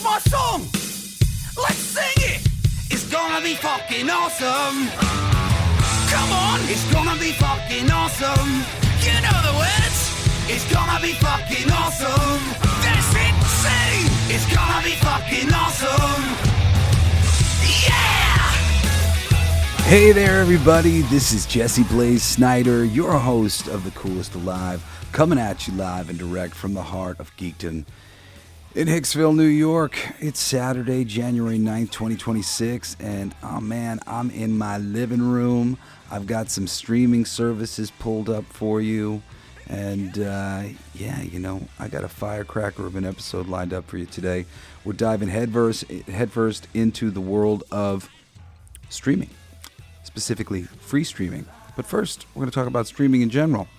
my song. Let's sing it. It's gonna be fucking awesome. Come on, it's gonna be fucking awesome. You know the words. It's gonna be fucking awesome. That's insane. It's gonna be fucking awesome. Yeah! Hey there, everybody. This is Jesse Blaze Snider, your host of The Coolest Alive, coming at you live and direct from the heart of geekdom in Hicksville, New York. It's Saturday, January 9th, 2026, and oh man, I'm in my living room. I've got some streaming services pulled up for you. And yeah, you know, I got a firecracker of an episode lined up for you today. We're diving headfirst into the world of streaming, specifically free streaming. But first, we're going to talk about streaming in general.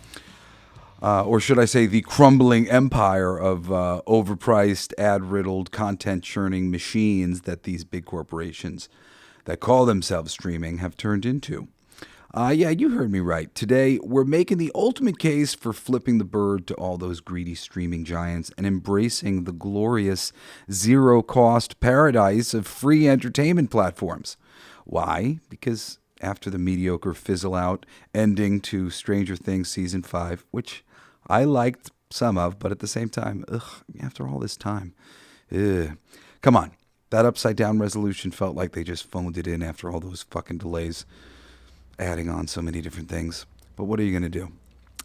Or should I say the crumbling empire of overpriced, ad-riddled, content-churning machines that these big corporations that call themselves streaming have turned into. Yeah, you heard me right. Today, we're making the ultimate case for flipping the bird to all those greedy streaming giants and embracing the glorious zero-cost paradise of free entertainment platforms. Why? Because after the mediocre fizzle-out ending to Stranger Things Season 5, which I liked some of, but at the same time, after all this time, come on. That upside-down resolution felt like they just phoned it in after all those fucking delays, adding on so many different things. But what are you going to do?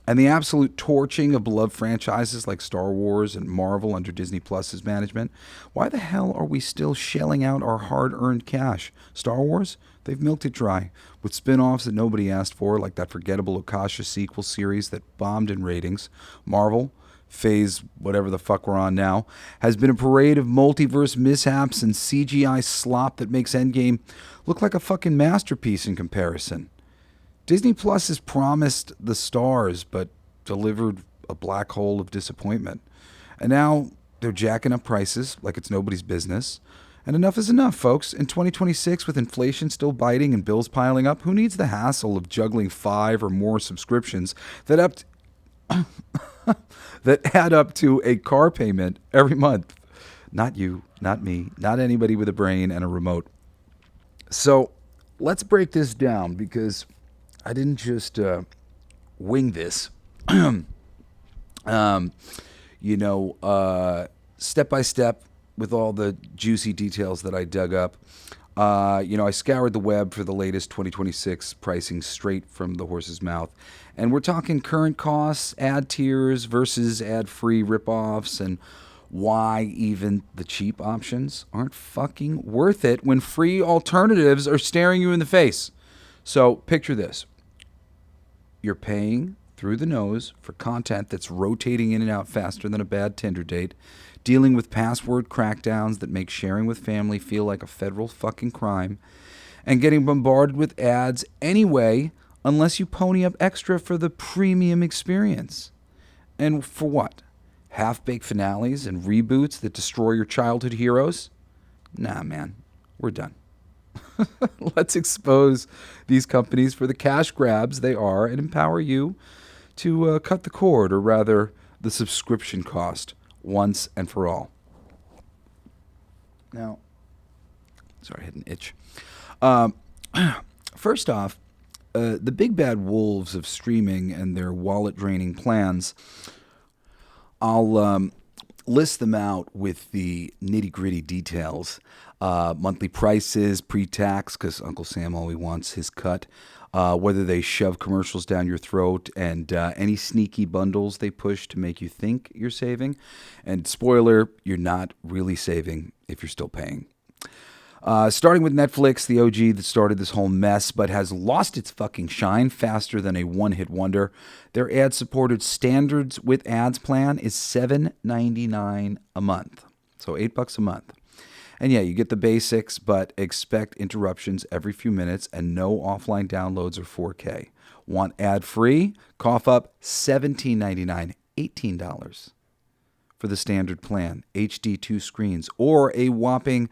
And the absolute torching of beloved franchises like Star Wars and Marvel under Disney Plus's management. Why the hell are we still shelling out our hard-earned cash? Star Wars? They've milked it dry with spin-offs that nobody asked for, like that forgettable Akasha sequel series that bombed in ratings. Marvel, phase whatever the fuck we're on now, has been a parade of multiverse mishaps and CGI slop that makes Endgame look like a fucking masterpiece in comparison. Disney Plus has promised the stars, but delivered a black hole of disappointment. And now they're jacking up prices like it's nobody's business. And enough is enough, folks. In 2026, with inflation still biting and bills piling up, who needs the hassle of juggling 5 or more subscriptions that add up to a car payment every month? Not you, not me, not anybody with a brain and a remote. So let's break this down, because I didn't just wing this. Step by step with all the juicy details that I dug up. I scoured the web for the latest 2026 pricing straight from the horse's mouth. And we're talking current costs, ad tiers versus ad-free ripoffs, and why even the cheap options aren't fucking worth it when free alternatives are staring you in the face. So picture this. You're paying through the nose for content that's rotating in and out faster than a bad Tinder date, dealing with password crackdowns that make sharing with family feel like a federal fucking crime, and getting bombarded with ads anyway unless you pony up extra for the premium experience. And for what? Half-baked finales and reboots that destroy your childhood heroes? Nah, man. We're done. Let's expose these companies for the cash grabs they are and empower you to cut the cord, or rather the subscription cost, once and for all. Now, sorry, I had an itch. First off, the big bad wolves of streaming and their wallet-draining plans, I'll list them out with the nitty-gritty details. Monthly prices, pre-tax, because Uncle Sam always wants his cut. Whether they shove commercials down your throat, and any sneaky bundles they push to make you think you're saving. And spoiler, you're not really saving if you're still paying. Starting with Netflix, the OG that started this whole mess, but has lost its fucking shine faster than a one-hit wonder. Their ad-supported standards with ads plan is $7.99 a month. So $8 a month. And yeah, you get the basics, but expect interruptions every few minutes and no offline downloads or 4K. Want ad-free? Cough up $17.99, $18 for the standard plan, HD 2 screens, or a whopping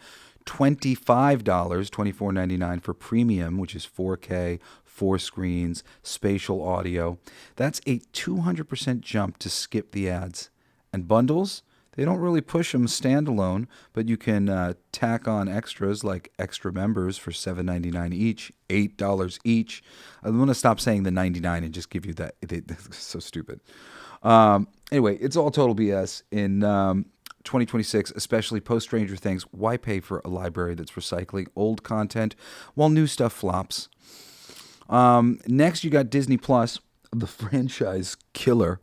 $25, $24.99 for premium, which is 4K, 4 screens, spatial audio. That's a 200% jump to skip the ads. And bundles? They don't really push them standalone, but you can tack on extras like extra members for $7.99 each, $8 each. I'm going to stop saying the 99 and just give you that. It's so stupid. Anyway, it's all total BS. In 2026, especially post Stranger Things, why pay for a library that's recycling old content while new stuff flops? Next, you got Disney Plus, the franchise killer.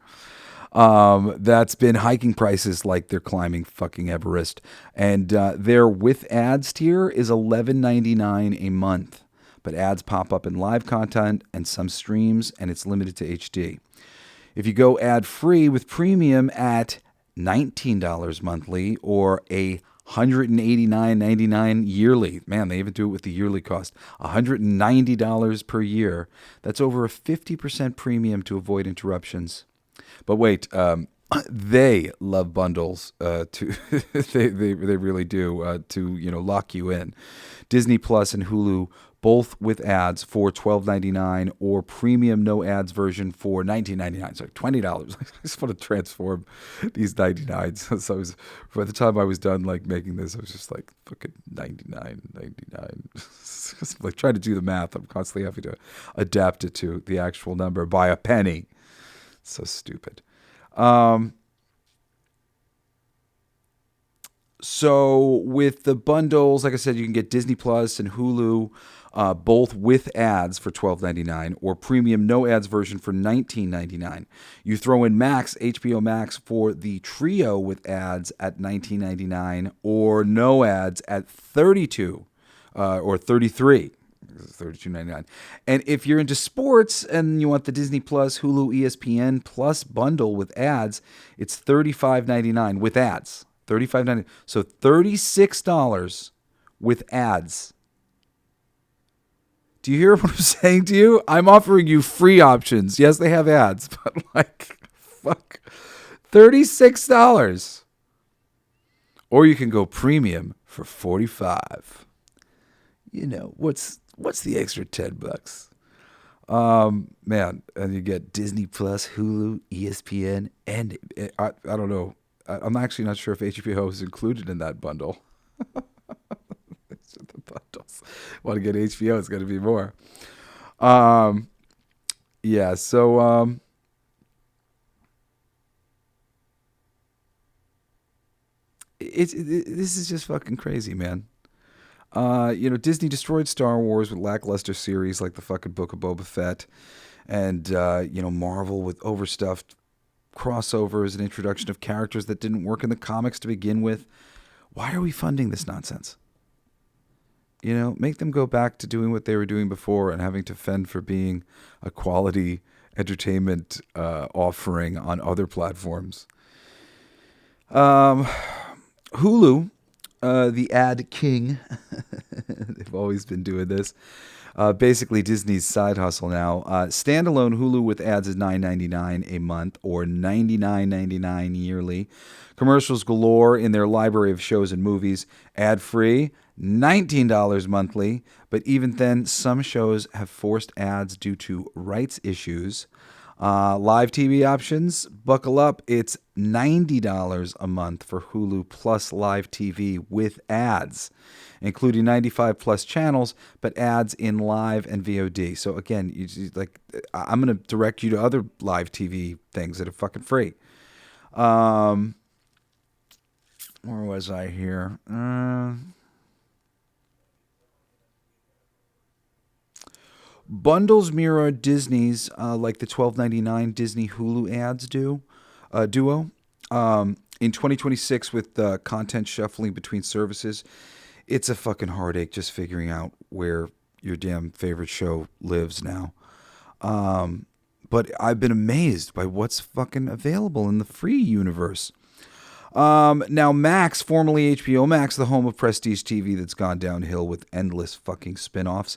That's been hiking prices like they're climbing fucking Everest. And their with ads tier is $11.99 a month. But ads pop up in live content and some streams, and it's limited to HD. If you go ad-free with premium at $19 monthly or a $189.99 yearly. Man, they even do it with the yearly cost. $190 per year. That's over a 50% premium to avoid interruptions. But wait, they love bundles. They really do to lock you in. Disney Plus and Hulu both with ads for $12.99 or premium no ads version for $19.99. So $20. I just want to transform these 99s. So by the time I was done making this, I was just like fucking 99. Like trying to do the math. I'm constantly having to adapt it to the actual number by a penny. So stupid. So with the bundles, like I said, you can get Disney Plus and Hulu both with ads for $12.99 or premium no ads version for $19.99. You throw in Max, HBO Max for the trio with ads at $19.99 or no ads at $32 or $33. $32.99. And if you're into sports and you want the Disney Plus, Hulu, ESPN Plus bundle with ads, it's $35.99 with ads. $35.99. So $36 with ads. Do you hear what I'm saying to you? I'm offering you free options. Yes, they have ads, but fuck. $36. Or you can go premium for $45. What's the extra $10? Man, and you get Disney Plus, Hulu, ESPN, and I don't know. I'm actually not sure if HBO is included in that bundle. The bundles. Want to get HBO? It's going to be more. Yeah. So this is just fucking crazy, man. Disney destroyed Star Wars with lackluster series like the fucking Book of Boba Fett, and Marvel with overstuffed crossovers and introduction of characters that didn't work in the comics to begin with. Why are we funding this nonsense? Make them go back to doing what they were doing before and having to fend for being a quality entertainment offering on other platforms. Hulu, the ad king, they've always been doing this. Basically Disney's side hustle now. Standalone Hulu with ads is $9.99 a month or $99.99 yearly. Commercials galore in their library of shows and movies. Ad-free, $19 monthly. But even then, some shows have forced ads due to rights issues. Live TV options, buckle up. It's $90 a month for Hulu plus live TV with ads, including 95 plus channels, but ads in live and VOD. So again, I'm going to direct you to other live TV things that are fucking free. Where was I here? Bundles mirror Disney's like the $12.99 Disney Hulu ads duo. In 2026 with the content shuffling between services, it's a fucking heartache just figuring out where your damn favorite show lives now. But I've been amazed by what's fucking available in the free universe. Now Max, formerly HBO Max, the home of prestige TV that's gone downhill with endless fucking spin-offs.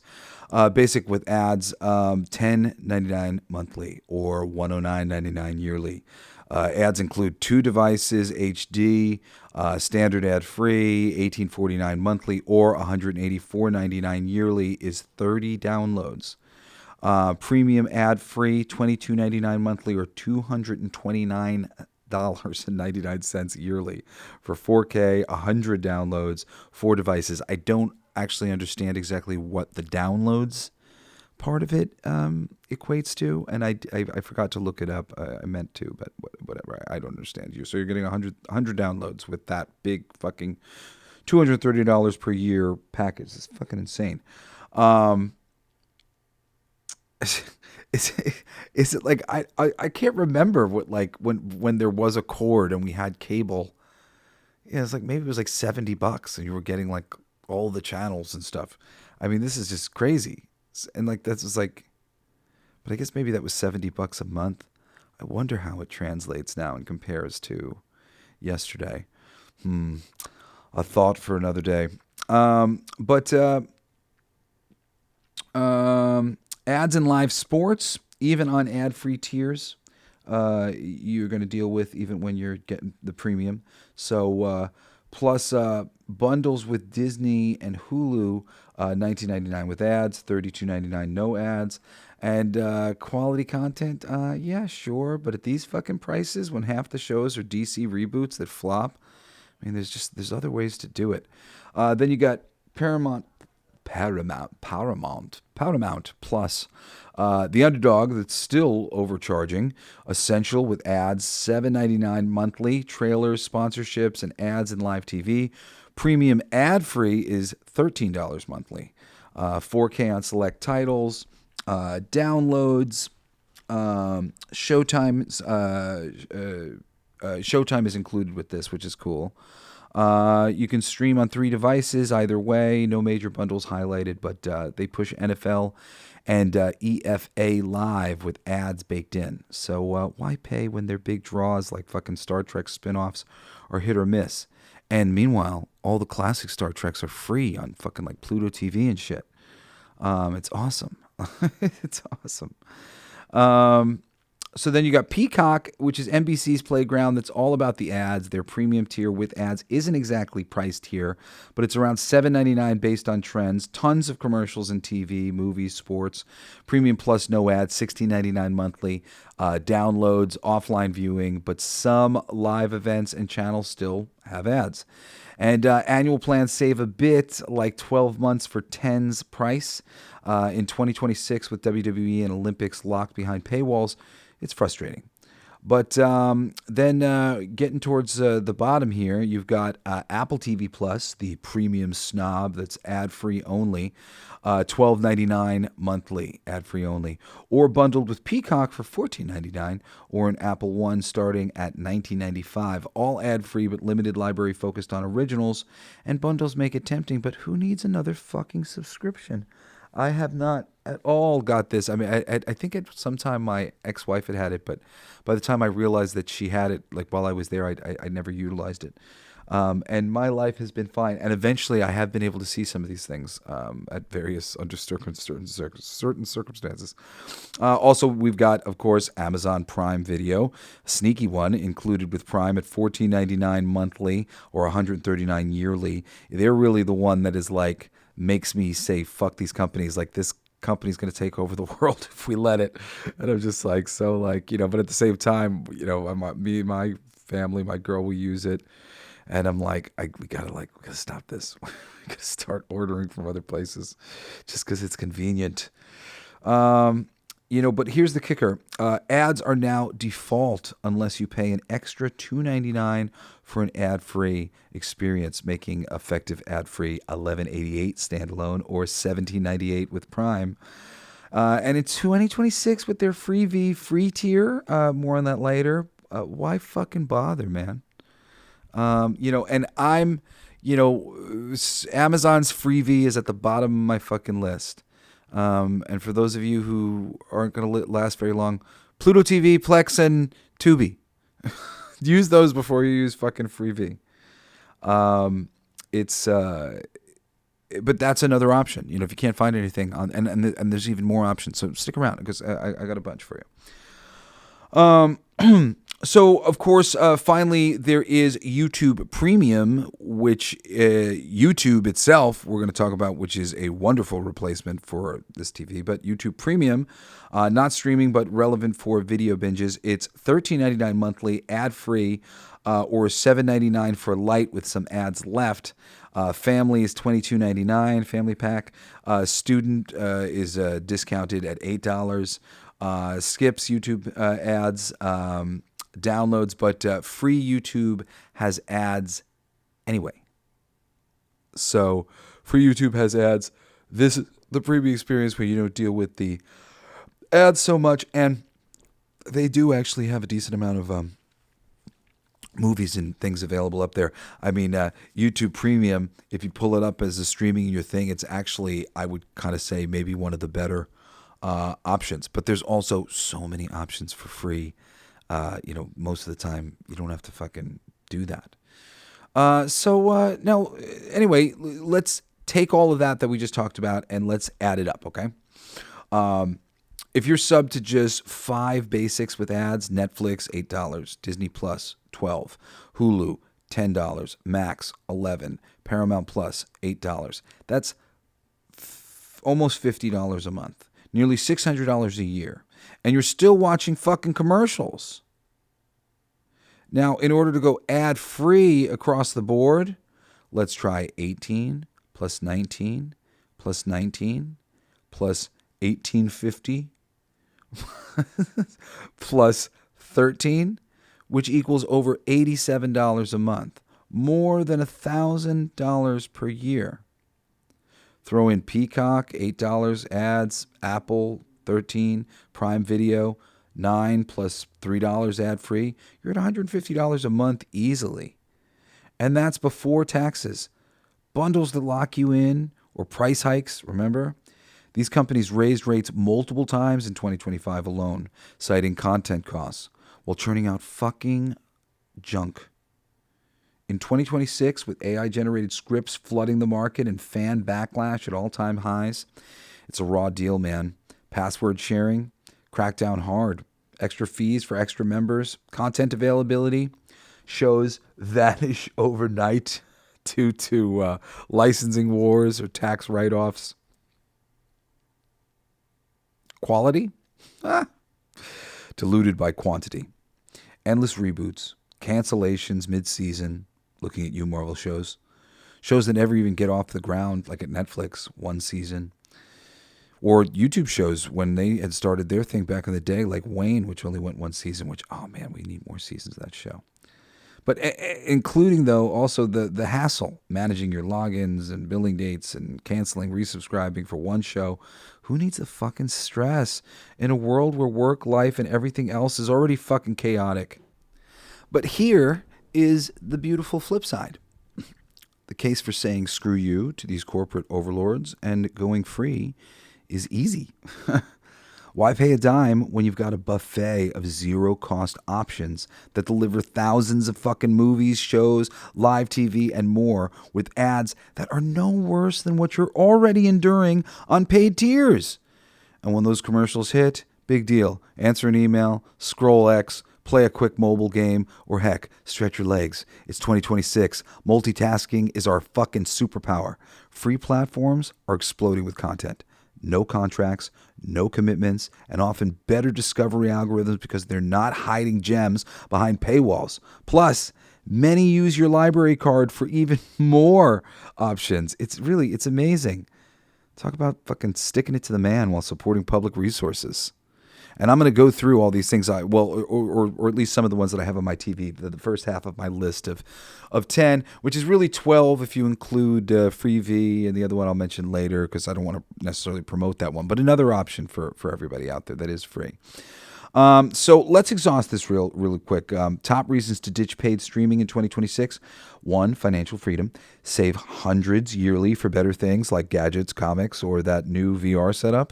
Basic with ads, $10.99 monthly or $109.99 yearly. Ads include 2 devices, HD, standard ad-free, $18.49 monthly or $184.99 yearly is 30 downloads. Premium ad-free, $22.99 monthly or $229 $8.99 yearly for 4K, 100 downloads, 4 devices. I don't actually understand exactly what the downloads part of it equates to, and I forgot to look it up. I meant to, but whatever. I don't understand you. So you're getting 100 downloads with that big fucking $230 per year package. It's fucking insane. Is it like I can't remember what, like, when there was a cord and we had cable. Yeah, it's like maybe it was like $70 and you were getting like all the channels and stuff. I mean, this is just crazy. And like that's just like, but I guess maybe that was $70 a month. I wonder how it translates now and compares to yesterday. A thought for another day. Ads in live sports, even on ad-free tiers, you're going to deal with even when you're getting the premium. So plus bundles with Disney and Hulu, $19.99 with ads, $32.99 no ads, and quality content. Yeah, sure, but at these fucking prices, when half the shows are DC reboots that flop, I mean, there's other ways to do it. Then you got Paramount Plus, The Underdog that's still overcharging, Essential with ads, $7.99 monthly, trailers, sponsorships, and ads in live TV. Premium ad-free is $13 monthly. 4K on select titles, downloads, Showtime is included with this, which is cool. You can stream on 3 devices either way. No major bundles highlighted, but they push NFL and EFA Live with ads baked in. So why pay when their big draws like fucking Star Trek spinoffs are hit or miss? And meanwhile, all the classic Star Treks are free on fucking like Pluto TV and shit. It's awesome. It's awesome. So then you got Peacock, which is NBC's playground. That's all about the ads. Their premium tier with ads isn't exactly priced here, but it's around $7.99 based on trends. Tons of commercials in TV, movies, sports. Premium plus no ads, $16.99 monthly. Downloads, offline viewing, but some live events and channels still have ads. And annual plans save a bit, like 12 months for 10's price. In 2026, with WWE and Olympics locked behind paywalls, it's frustrating. But then getting towards the bottom here, you've got Apple TV Plus, the premium snob that's ad-free only, $12.99 monthly, ad-free only, or bundled with Peacock for $14.99, or an Apple One starting at $19.95. All ad-free but limited library focused on originals, and bundles make it tempting, but who needs another fucking subscription? I have not at all got this. I mean, I think at some time my ex-wife had it, but by the time I realized that she had it, like while I was there, I never utilized it. And my life has been fine. And eventually I have been able to see some of these things at various, under certain circumstances. Also, we've got, of course, Amazon Prime Video, a sneaky one, included with Prime at $14.99 monthly or $139 yearly. They're really the one that is like, makes me say, fuck these companies. Like, this company's going to take over the world if we let it. And I'm just like, so like, you know, but at the same time, you know, me and my family, my girl, we use it. And I'm like, we gotta stop this. We gotta start ordering from other places just because it's convenient. You know, but here's the kicker. Ads are now default unless you pay an extra $2.99 for an ad-free experience, making effective ad-free $11.88 standalone or $17.98 with Prime. And in 2026 with their Freevee free tier, more on that later. Why fucking bother, man? You know, and I'm, you know, Amazon's Freevee is at the bottom of my fucking list. And for those of you who aren't going to last very long, Pluto TV, Plex, and Tubi. Use those before you use fucking Freevee. But that's another option. You know, if you can't find anything on, and there's even more options. So stick around because I got a bunch for you. So, of course, finally, there is YouTube Premium, which YouTube itself, we're going to talk about, which is a wonderful replacement for this TV. But YouTube Premium, not streaming, but relevant for video binges. It's $13.99 monthly, ad-free, or $7.99 for light with some ads left. Family is $22.99, family pack. Student is discounted at $8. Skips YouTube ads. Downloads, but free YouTube has ads anyway. So free YouTube has ads. This is the premium experience where you don't deal with the ads so much, and they do actually have a decent amount of movies and things available up there. I mean, YouTube Premium, if you pull it up as a streaming in your thing, it's actually, I would kind of say, maybe one of the better options. But there's also so many options for free. Most of the time, you don't have to fucking do that. Now, anyway, let's take all of that we just talked about and let's add it up, okay? If you're subbed to just 5 basics with ads, Netflix, $8, Disney Plus, $12, Hulu, $10, Max, $11, Paramount Plus, $8. That's almost $50 a month, nearly $600 a year. And you're still watching fucking commercials. Now, in order to go ad-free across the board, let's try 18 plus 19 plus 19 plus 1850 plus 13, which equals over $87 a month, more than $1,000 per year. Throw in Peacock, $8 ads, Apple, $13, Prime Video, $9 plus $3 ad-free. You're at $150 a month easily. And that's before taxes. Bundles that lock you in, or price hikes, remember? These companies raised rates multiple times in 2025 alone, citing content costs, while churning out fucking junk. In 2026, with AI-generated scripts flooding the market and fan backlash at all-time highs, it's a raw deal, man. Password sharing, crack down hard. Extra fees for extra members. Content availability shows vanish overnight due to licensing wars or tax write-offs. Quality? Diluted by quantity. Endless reboots. Cancellations mid-season. Looking at you, Marvel shows. Shows that never even get off the ground, like at Netflix, one season. Or YouTube shows when they had started their thing back in the day, like Wayne, which only went one season, which, oh man, we need more seasons of that show. But including, though, also the hassle, managing your logins and billing dates and canceling, resubscribing for one show. Who needs the fucking stress in a world where work, life, and everything else is already fucking chaotic? But here is the beautiful flip side. The case for saying screw you to these corporate overlords and going free is easy. Why pay a dime when you've got a buffet of zero-cost options that deliver thousands of fucking movies, shows, live TV, and more with ads that are no worse than what you're already enduring on paid tiers? And when those commercials hit, big deal. Answer an email, scroll X, play a quick mobile game, or heck, stretch your legs. It's 2026. Multitasking is our fucking superpower. Free platforms are exploding with content. No contracts, no commitments, and often better discovery algorithms because they're not hiding gems behind paywalls. Plus, many use your library card for even more options. It's amazing. Talk about fucking sticking it to the man while supporting public resources. And I'm going to go through all these things, or at least some of the ones that I have on my TV, the first half of my list of 10, which is really 12 if you include Freevee, and the other one I'll mention later because I don't want to necessarily promote that one, but another option for everybody out there that is free. So let's exhaust this really quick. Top reasons to ditch paid streaming in 2026. 1, financial freedom. Save hundreds yearly for better things like gadgets, comics, or that new VR setup.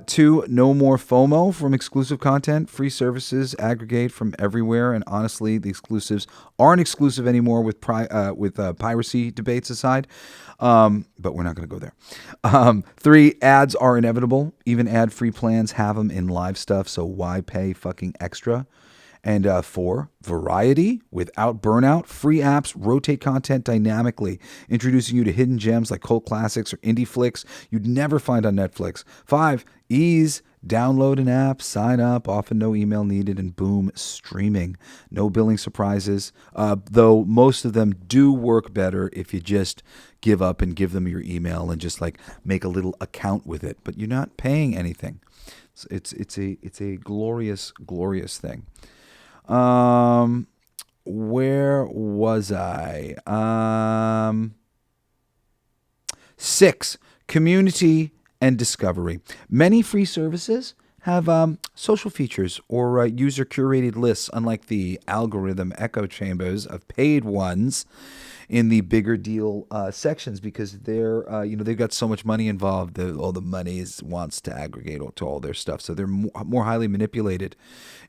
2, no more FOMO from exclusive content. Free services aggregate from everywhere, and honestly, the exclusives aren't exclusive anymore with piracy debates aside. But we're not going to go there. 3, ads are inevitable. Even ad-free plans have them in live stuff, so why pay fucking extra? And 4, variety without burnout. Free apps rotate content dynamically, introducing you to hidden gems like cult classics or indie flicks you'd never find on Netflix. 5, ease. Download an app, sign up, often no email needed, and boom, streaming. No billing surprises, though most of them do work better if you just give up and give them your email and just like make a little account with it. But you're not paying anything. It's a glorious, glorious thing. Where was I? 6, community and discovery. Many free services have social features or user-curated lists, unlike the algorithm echo chambers of paid ones in the bigger deal sections, because they've got so much money involved. All the money wants to aggregate to all their stuff, so they're more highly manipulated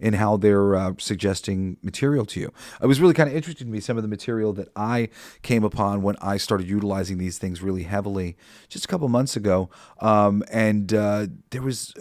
in how they're suggesting material to you. It was really kind of interesting to me, some of the material that I came upon when I started utilizing these things really heavily just a couple months ago, and there was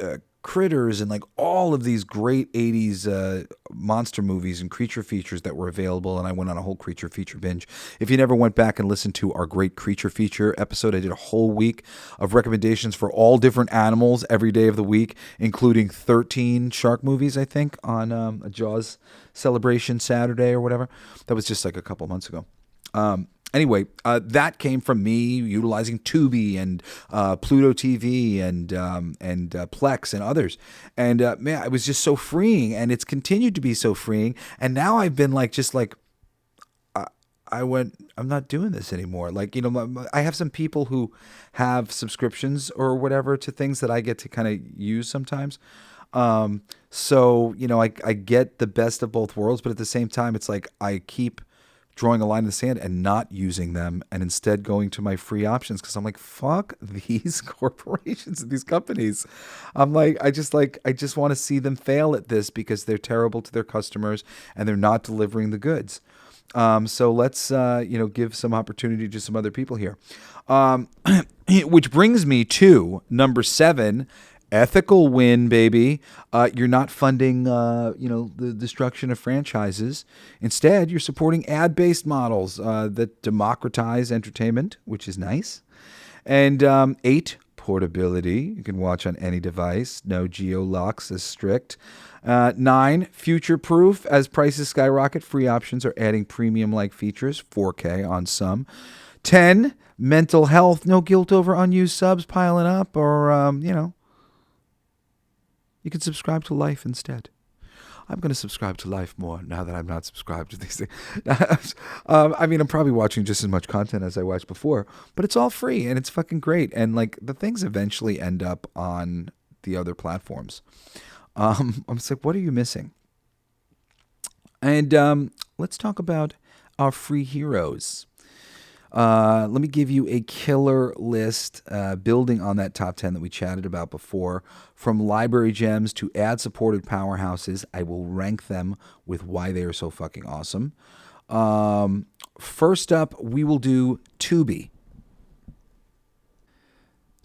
Critters and like all of these great 80s monster movies and creature features that were available, and I went on a whole creature feature binge. If you never went back and listened to our great creature feature episode, I did a whole week of recommendations for all different animals every day of the week, including 13 shark movies, I think, on a Jaws celebration Saturday or whatever. That was just like a couple months ago. Anyway, that came from me utilizing Tubi and Pluto TV and Plex and others. And man, it was just so freeing, and it's continued to be so freeing. And now I've been I'm not doing this anymore. Like, I have some people who have subscriptions or whatever to things that I get to kind of use sometimes. So, I get the best of both worlds, but at the same time, it's like I keep drawing a line in the sand and not using them, and instead going to my free options, because I'm like, fuck these corporations and these companies. I'm like, I just want to see them fail at this, because they're terrible to their customers and they're not delivering the goods. So let's give some opportunity to some other people here. Which brings me to number 7. Ethical win, baby. You're not funding, the destruction of franchises. Instead, you're supporting ad-based models that democratize entertainment, which is nice. And 8, portability. You can watch on any device. No geo-locks is strict. 9, future-proof. As prices skyrocket, free options are adding premium-like features, 4K on some. 10, mental health. No guilt over unused subs piling up, or, you can subscribe to Life instead. I'm going to subscribe to Life more now that I'm not subscribed to these things. I'm probably watching just as much content as I watched before, but it's all free and it's fucking great. And like the things eventually end up on the other platforms. I'm just like, what are you missing? And let's talk about our free heroes. Let me give you a killer list, building on that top 10 that we chatted about before. From library gems to ad-supported powerhouses, I will rank them with why they are so fucking awesome. First up, we will do Tubi.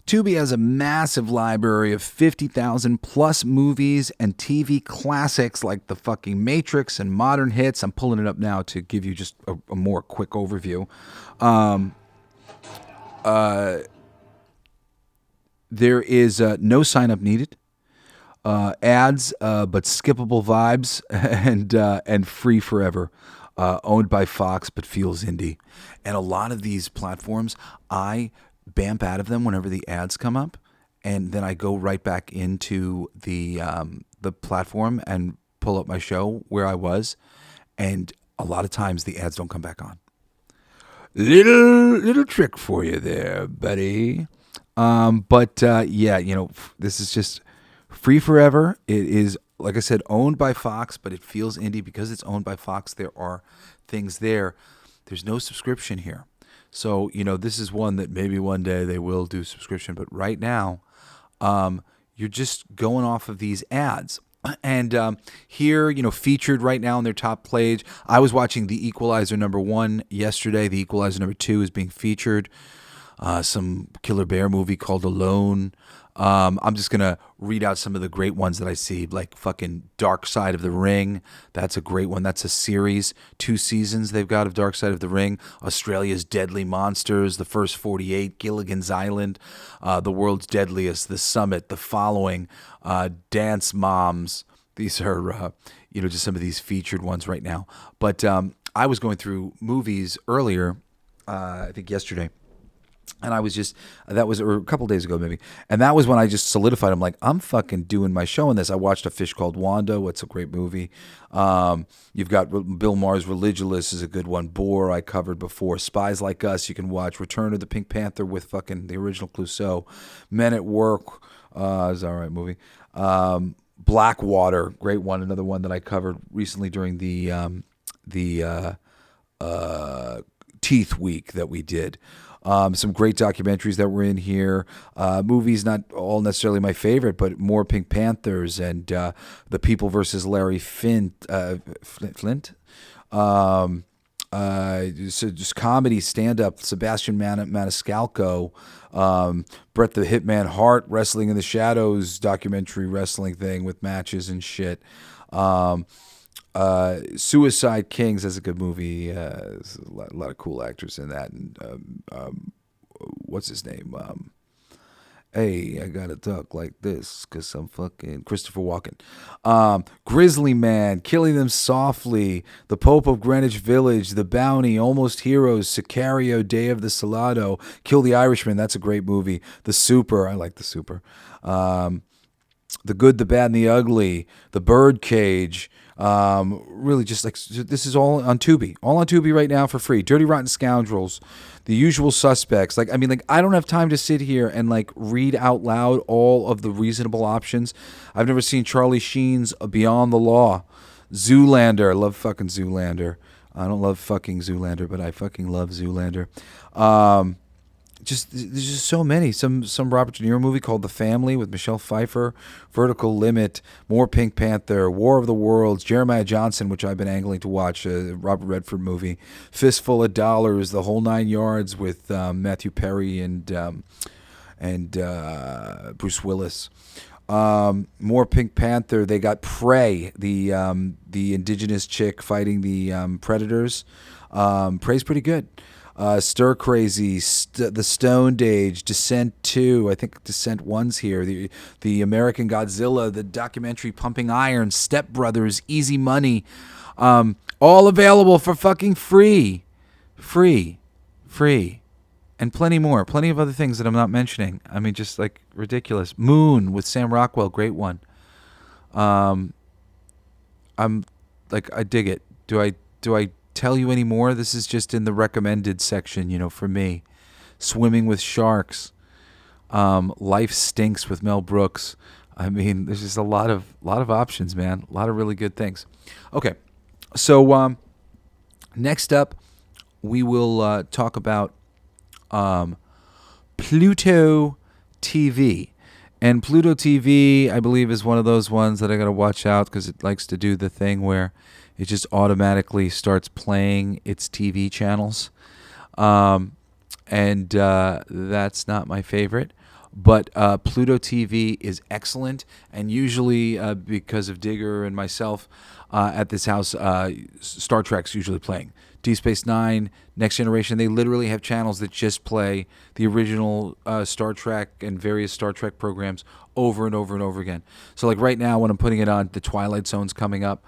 Tubi has a massive library of 50,000 plus movies and TV classics like The fucking Matrix and modern hits. I'm pulling it up now to give you just a more quick overview. There is no sign up needed, ads, but skippable vibes, and free forever. Owned by Fox, but feels indie. And a lot of these platforms, I bamp out of them whenever the ads come up, and then I go right back into the platform and pull up my show where I was, and a lot of times the ads don't come back on. Little trick for you there, buddy. But this is just free forever. It is, like I said, owned by Fox, but it feels indie because it's owned by Fox. There are things there. There's no subscription here. So, this is one that maybe one day they will do subscription. But right now, you're just going off of these ads. And here, featured right now on their top page, I was watching The Equalizer #1 yesterday. The Equalizer #2 is being featured. some Killer Bear movie called Alone. I'm just gonna read out some of the great ones that I see, like fucking Dark Side of the Ring. That's a great one. That's a series, 2 seasons they've got of Dark Side of the Ring. Australia's Deadly Monsters, The First 48, Gilligan's Island, The World's Deadliest, The Summit, The Following, Dance Moms. These are just some of these featured ones right now. But I was going through movies earlier, I think yesterday. And I was or a couple days ago maybe. And that was when I just solidified. I'm like, I'm fucking doing my show on this. I watched A Fish Called Wanda. What's a great movie. You've got Bill Maher's Religulous is a good one. Boar I covered before. Spies Like Us you can watch. Return of the Pink Panther with fucking the original Clouseau. Men at Work is an all right movie. Blackwater, great one. Another one that I covered recently during the Teeth Week that we did. Some great documentaries that were in here. Movies not all necessarily my favorite, but more Pink Panthers and The People versus Larry Flint. So just comedy, stand-up. Sebastian Maniscalco, Bret the Hitman Hart, Wrestling in the Shadows documentary wrestling thing with matches and shit. Suicide Kings is a good movie. There's a lot of cool actors in that. And what's his name? Hey, I gotta talk like this because I'm fucking Christopher Walken. Grizzly Man, Killing Them Softly, The Pope of Greenwich Village, The Bounty, Almost Heroes, Sicario, Day of the Salado, Kill the Irishman. That's a great movie. The Super, I like The Super. The Good, the Bad, and the Ugly, The Birdcage. Really just like, this is all on Tubi. All on Tubi right now for free. Dirty Rotten Scoundrels, The Usual Suspects. I don't have time to sit here and read out loud all of the reasonable options. I've never seen Charlie Sheen's Beyond the Law. Zoolander. I love fucking Zoolander. I don't love fucking Zoolander, but I fucking love Zoolander. There's just so many. Some Robert De Niro movie called The Family with Michelle Pfeiffer, Vertical Limit, more Pink Panther, War of the Worlds, Jeremiah Johnson, which I've been angling to watch, a Robert Redford movie, Fistful of Dollars, The Whole Nine Yards with Matthew Perry and Bruce Willis. More Pink Panther. They got Prey, the indigenous chick fighting the predators. Prey's pretty good. Stir Crazy, The Stoned Age, Descent 2, I think Descent 1's here, the American Godzilla, the documentary Pumping Iron, Step Brothers, Easy Money, all available for fucking free, and plenty more, plenty of other things that I'm not mentioning. I mean, just ridiculous. Moon with Sam Rockwell, great one. I dig it. Do I tell you any more? This is just in the recommended section, for me. Swimming with Sharks, Life Stinks with Mel Brooks. I mean, there's just a lot of options, man. A lot of really good things. Okay, so next up, we will talk about Pluto TV. And Pluto TV, I believe, is one of those ones that I got to watch out because it likes to do the thing where it just automatically starts playing its TV channels. And that's not my favorite. But Pluto TV is excellent. And usually, because of Digger and myself at this house, Star Trek's usually playing. Deep Space Nine, Next Generation, they literally have channels that just play the original Star Trek and various Star Trek programs over and over and over again. So right now when I'm putting it on, The Twilight Zone's coming up.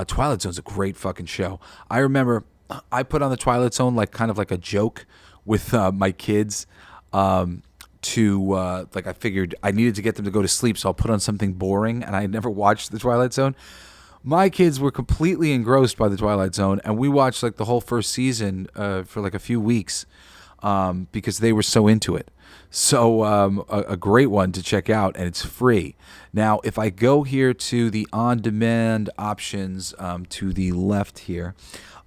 Twilight Zone's a great fucking show. I remember I put on The Twilight Zone kind of like a joke with my kids I figured I needed to get them to go to sleep, so I'll put on something boring, and I had never watched The Twilight Zone. My kids were completely engrossed by The Twilight Zone, and we watched the whole first season for a few weeks because they were so into it. So a great one to check out, and it's free. Now, if I go here to the on-demand options to the left here,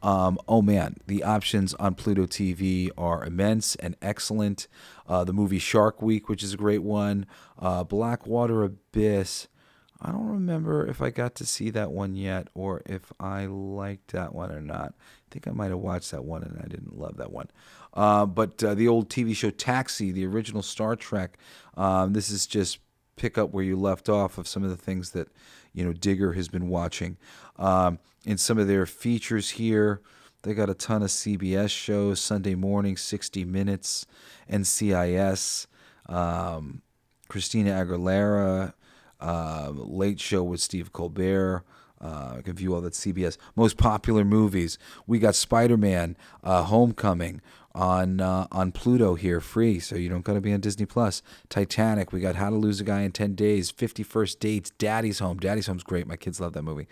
the options on Pluto TV are immense and excellent. The movie Shark Week, which is a great one. Blackwater Abyss. I don't remember if I got to see that one yet or if I liked that one or not. I think I might have watched that one and I didn't love that one. But the old TV show Taxi, the original Star Trek, this is just pick up where you left off of some of the things that, Digger has been watching. In some of their features here, they got a ton of CBS shows, Sunday morning, 60 Minutes, NCIS, Christina Aguilera, Late Show with Steve Colbert. I can view all that CBS. Most popular movies. We got Spider-Man, Homecoming on Pluto here, free, so you don't got to be on Disney Plus. Titanic. We got How to Lose a Guy in 10 Days. 50 First Dates. Daddy's Home. Daddy's Home's great. My kids love that movie.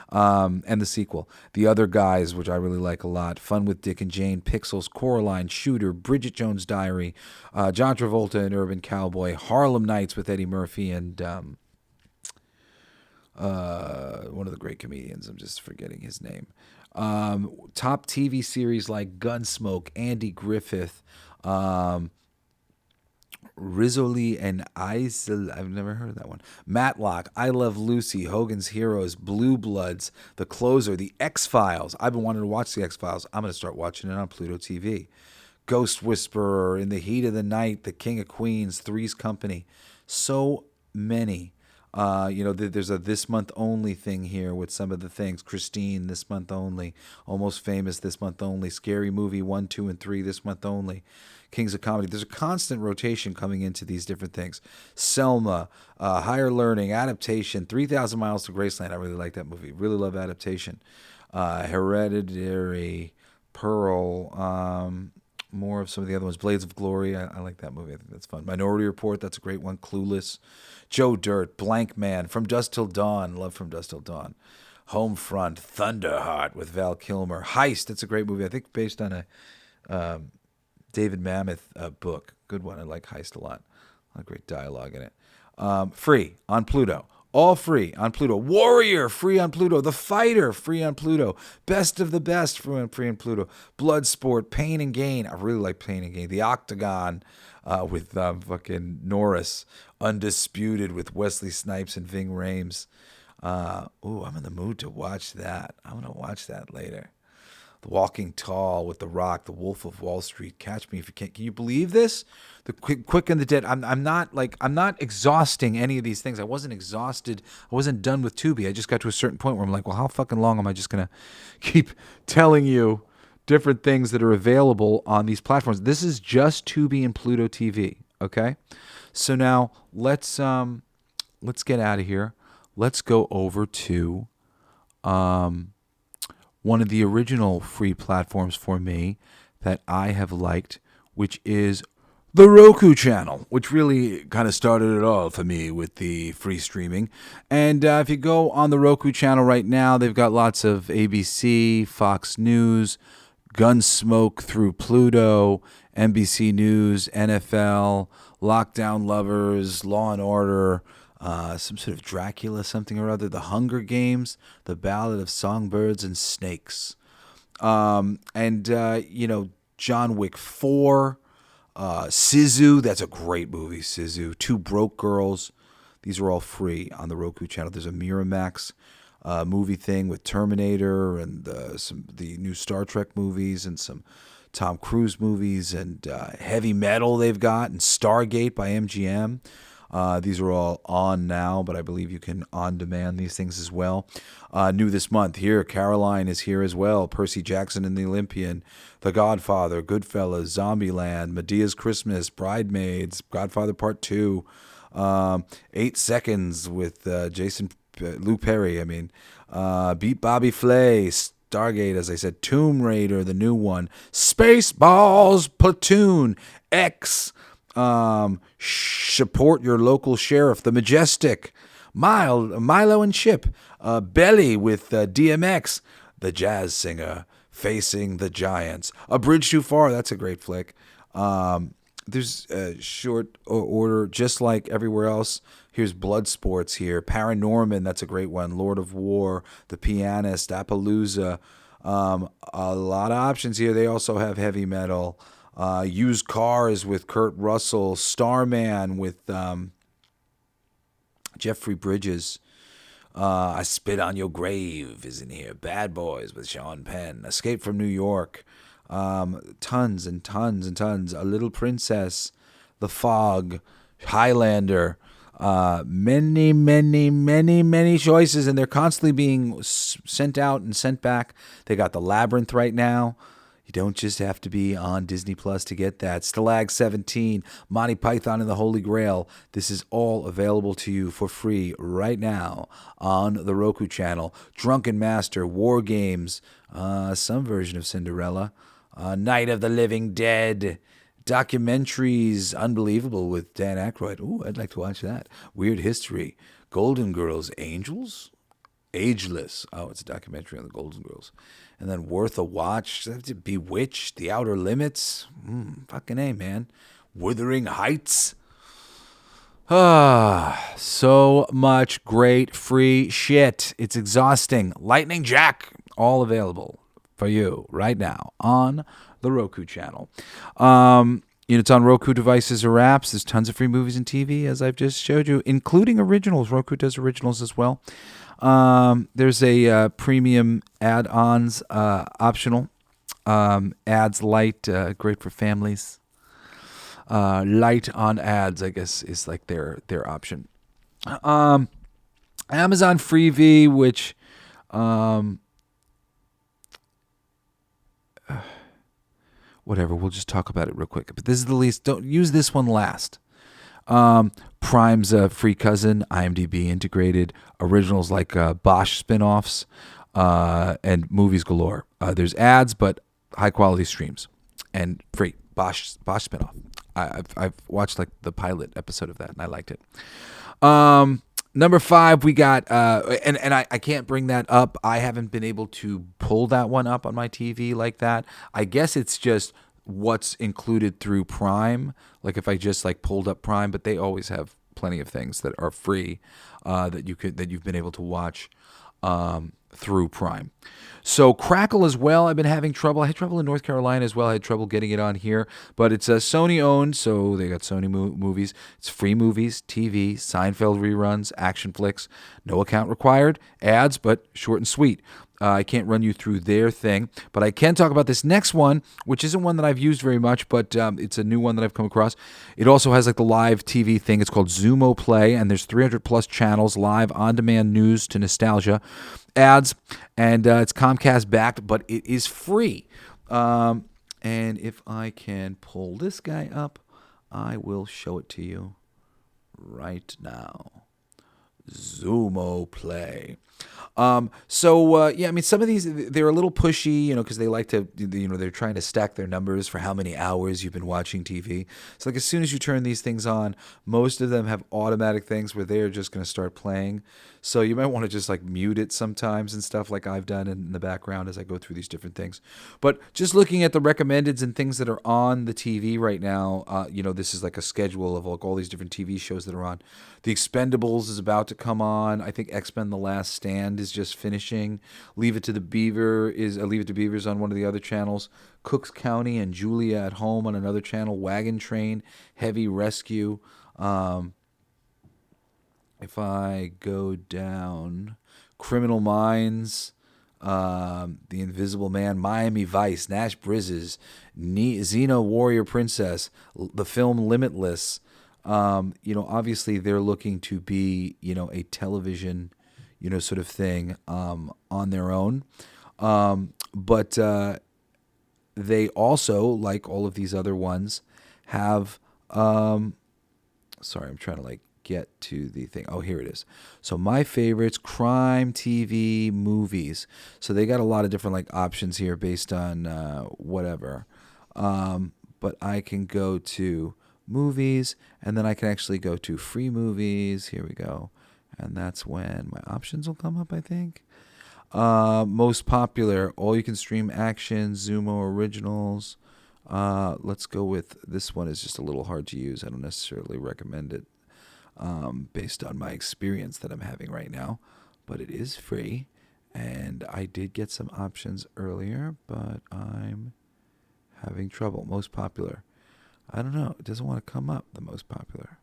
And the sequel. The Other Guys, which I really like a lot. Fun with Dick and Jane. Pixels. Coraline. Shooter. Bridget Jones' Diary. John Travolta and Urban Cowboy. Harlem Nights with Eddie Murphy and one of the great comedians. I'm just forgetting his name. Top TV series like Gunsmoke, Andy Griffith, Rizzoli and Isel. I've never heard of that one. Matlock, I Love Lucy, Hogan's Heroes, Blue Bloods, The Closer, The X-Files. I've been wanting to watch The X-Files. I'm going to start watching it on Pluto TV. Ghost Whisperer, In the Heat of the Night, The King of Queens, Three's Company. So many. There's a this month only thing here with some of the things. Christine, this month only. Almost Famous, this month only. Scary Movie 1, 2, and 3, this month only. Kings of Comedy. There's a constant rotation coming into these different things. Selma, Higher Learning, Adaptation, 3,000 Miles to Graceland. I really like that movie. Really love Adaptation. Hereditary, Pearl, more of some of the other ones. Blades of Glory. I like that movie. I think that's fun. Minority Report. That's a great one. Clueless. Joe Dirt. Blank Man. From Dusk Till Dawn. Love From Dusk Till Dawn. Homefront. Thunderheart with Val Kilmer. Heist. That's a great movie. I think based on a David Mamet book. Good one. I like Heist a lot. A lot of great dialogue in it. Free on Pluto. All free on Pluto. Warrior, free on Pluto. The Fighter, free on Pluto. Best of the Best, free on Pluto. Bloodsport, Pain and Gain. I really like Pain and Gain. The Octagon with fucking Norris. Undisputed with Wesley Snipes and Ving Rhames. I'm in the mood to watch that. I'm going to watch that later. The Walking Tall with The Rock, The Wolf of Wall Street. Catch Me If You Can. Can you believe this? The Quick and the Dead. I'm not exhausting any of these things. I wasn't exhausted. I wasn't done with Tubi. I just got to a certain point where I'm like, well, how fucking long am I just gonna keep telling you different things that are available on these platforms? This is just Tubi and Pluto TV. Okay, so now let's get out of here. Let's go over to one of the original free platforms for me that I have liked, which is the Roku Channel, which really kind of started it all for me with the free streaming. And if you go on the Roku Channel right now, they've got lots of ABC, Fox News, Gunsmoke through Pluto, NBC News, NFL, Lockdown Lovers, Law and Order, some sort of Dracula something or other, The Hunger Games, The Ballad of Songbirds and Snakes, John Wick 4, Sisu, that's a great movie, Sisu, Two Broke Girls. These are all free on the Roku Channel. There's a Miramax movie thing with Terminator and the new Star Trek movies and some Tom Cruise movies and Heavy Metal they've got, and Stargate by MGM. These are all on now, but I believe you can on-demand these things as well. New this month here, Caroline is here as well. Percy Jackson and the Olympian, The Godfather, Goodfellas, Zombieland, Medea's Christmas, Bridemaids, Godfather Part 2, 8 Seconds with Luke Perry, Beat Bobby Flay, Stargate, as I said, Tomb Raider, the new one, Spaceballs, Platoon, X, Support Your Local Sheriff, The Majestic, Milo and Chip, Belly with DMX, The Jazz Singer, Facing the Giants, A Bridge Too Far, that's a great flick. There's short order, just like everywhere else. Here's Bloodsports here, Paranorman, that's a great one, Lord of War, The Pianist, Appaloosa, a lot of options here. They also have Heavy Metal, Used Cars with Kurt Russell, Starman with Jeffrey Bridges, I Spit on Your Grave is in here. Bad Boys with Sean Penn. Escape from New York. Tons and tons and tons. A Little Princess. The Fog. Highlander. Many, many, many, many choices, and they're constantly being sent out and sent back. They got The Labyrinth right now. You don't just have to be on Disney Plus to get that. Stalag 17, Monty Python and the Holy Grail. This is all available to you for free right now on the Roku Channel. Drunken Master, War Games, some version of Cinderella, Night of the Living Dead, documentaries, Unbelievable with Dan Aykroyd. Ooh, I'd like to watch that. Weird History, Golden Girls, Angels? Ageless. Oh, it's a documentary on the Golden Girls. And then Worth a Watch. Bewitched. The Outer Limits. Fucking A, man. Wuthering Heights. So much great free shit. It's exhausting. Lightning Jack. All available for you right now on the Roku Channel. It's on Roku devices or apps. There's tons of free movies and TV, as I've just showed you, including originals. Roku does originals as well. There's a premium add-ons optional. Ads light, great for families. Light on ads, I guess, is like their option. Amazon Freevee, which whatever, we'll just talk about it real quick. But this is the least. Don't use this one last. Prime's a free cousin, IMDb integrated, originals like Bosch spinoffs, and movies galore. There's ads, but high quality streams and free. Bosch spinoff. I've watched like the pilot episode of that and I liked it. Number 5, we got and I can't bring that up. I haven't been able to pull that one up on my TV like that. I guess it's just what's included through Prime. Like if I just like pulled up Prime, but they always have plenty of things that are free that you've been able to watch through Prime. So Crackle as well, I've been having trouble. I had trouble in North Carolina as well. I had trouble getting it on here, but it's Sony owned, so they got Sony movies. It's free movies, TV, Seinfeld reruns, action flicks, no account required, ads, but short and sweet. I can't run you through their thing, but I can talk about this next one, which isn't one that I've used very much, but it's a new one that I've come across. It also has like the live TV thing. It's called Xumo Play, and there's 300 plus channels, live on-demand news to nostalgia, ads, and it's Comcast backed, but it is free. And if I can pull this guy up, I will show it to you right now. Xumo Play. Yeah, I mean, some of these, they're a little pushy, because they like to, they're trying to stack their numbers for how many hours you've been watching TV. So like as soon as you turn these things on, most of them have automatic things where they're just going to start playing. So you might want to just like mute it sometimes and stuff like I've done in the background as I go through these different things. But just looking at the recommendeds and things that are on the TV right now, this is like a schedule of like all these different TV shows that are on. The Expendables is about to come on. I think X-Men: The Last Stand is just finishing. Leave It to Beavers on one of the other channels. Cooks County and Julia at Home on another channel. Wagon Train, Heavy Rescue. If I go down, Criminal Minds, The Invisible Man, Miami Vice, Nash Bridges, Xena Warrior Princess, the film Limitless. Obviously they're looking to be, a television, sort of thing on their own. But they also, like all of these other ones, have sorry, I'm trying to get to the thing. Oh, here it is. So my favorites, crime TV movies. So they got a lot of different options here based on whatever. But I can go to movies, and then I can actually go to free movies. Here we go. And that's when my options will come up, I think. Most popular, all you can stream action, Xumo originals. Let's go with this one. Is just a little hard to use. I don't necessarily recommend it based on my experience that I'm having right now, but it is free. And I did get some options earlier, but I'm having trouble. Most popular. I don't know. It doesn't want to come up, the most popular.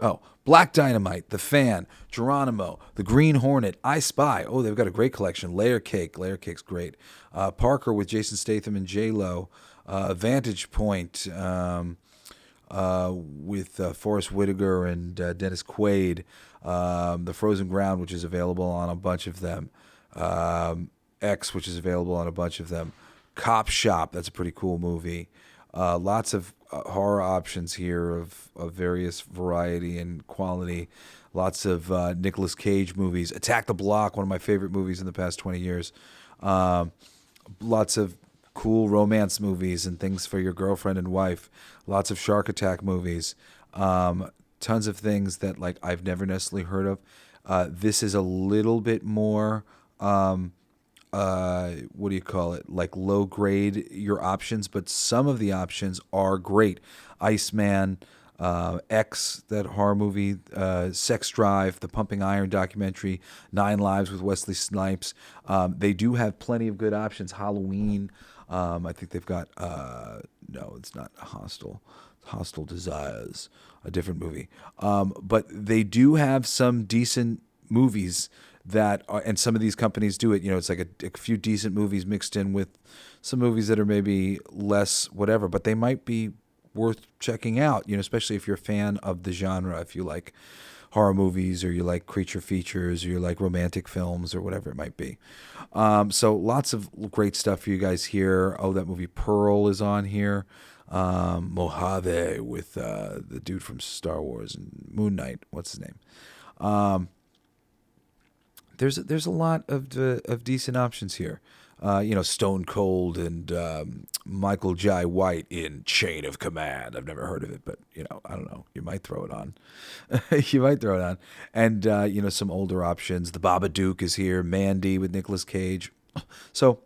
Oh, Black Dynamite, The Fan, Geronimo, The Green Hornet, I Spy. Oh, they've got a great collection. Layer Cake. Layer Cake's great. Parker with Jason Statham and J-Lo. Vantage Point with Forrest Whitaker and Dennis Quaid. The Frozen Ground, which is available on a bunch of them. X, which is available on a bunch of them. Cop Shop, that's a pretty cool movie. Lots of horror options here of various variety and quality. Lots of Nicolas Cage movies. Attack the Block, one of my favorite movies in the past 20 years. Lots of cool romance movies and things for your girlfriend and wife. Lots of Shark Attack movies. Tons of things that like I've never necessarily heard of. This is a little bit more... what do you call it? Like low grade your options, but some of the options are great. Iceman, X, that horror movie, Sex Drive, the Pumping Iron documentary, 9 Lives with Wesley Snipes. They do have plenty of good options. Halloween, I think they've got, no, it's not Hostile. Hostile Desires, a different movie. But they do have some decent movies that are, and some of these companies do it, it's like a few decent movies mixed in with some movies that are maybe less whatever, but they might be worth checking out, especially if you're a fan of the genre, if you like horror movies or you like creature features or you like romantic films or whatever it might be. So lots of great stuff for you guys here. Oh, that movie Pearl is on here. Mojave with the dude from Star Wars and Moon Knight. What's his name? There's a lot of decent options here. Stone Cold and Michael Jai White in Chain of Command. I've never heard of it, but I don't know. You might throw it on. You might throw it on. And some older options. The Babadook is here. Mandy with Nicolas Cage. So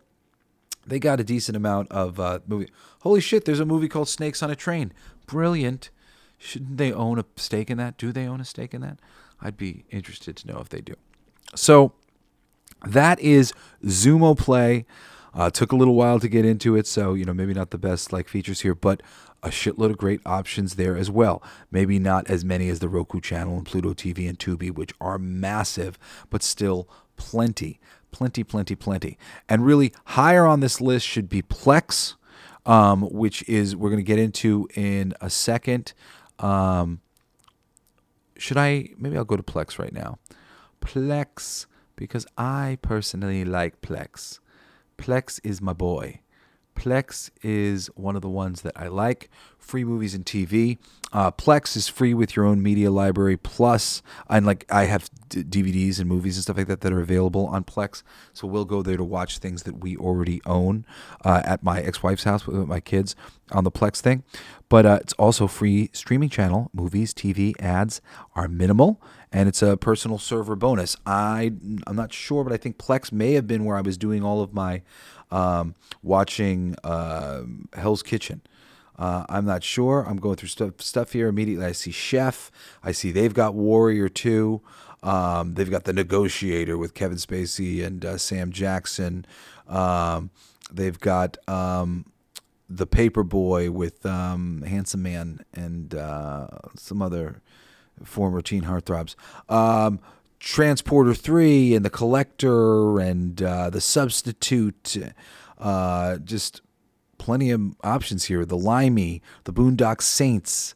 they got a decent amount of movie. Holy shit! There's a movie called Snakes on a Train. Brilliant. Shouldn't they own a stake in that? Do they own a stake in that? I'd be interested to know if they do. So that is Xumo Play. Took a little while to get into it, so maybe not the best features here, but a shitload of great options there as well. Maybe not as many as the Roku Channel and Pluto TV and Tubi, which are massive, but still plenty. And really higher on this list should be Plex, which is we're going to get into in a second. Maybe I'll go to Plex right now. Plex, because I personally like Plex. Plex is my boy. Plex is one of the ones that I like. Free movies and TV. Plex is free with your own media library. Plus, I have DVDs and movies and stuff like that that are available on Plex. So we'll go there to watch things that we already own at my ex-wife's house with my kids on the Plex thing. But it's also free streaming channel. Movies, TV, ads are minimal. And it's a personal server bonus. I'm not sure, but I think Plex may have been where I was doing all of my watching Hell's Kitchen. I'm not sure. I'm going through stuff here. Immediately I see Chef. I see they've got Warrior 2. They've got The Negotiator with Kevin Spacey and Sam Jackson. They've got The Paperboy with Handsome Man and some other former teen heartthrobs. Transporter 3 and The Collector and The Substitute. Just plenty of options here. The Limey, The Boondock Saints.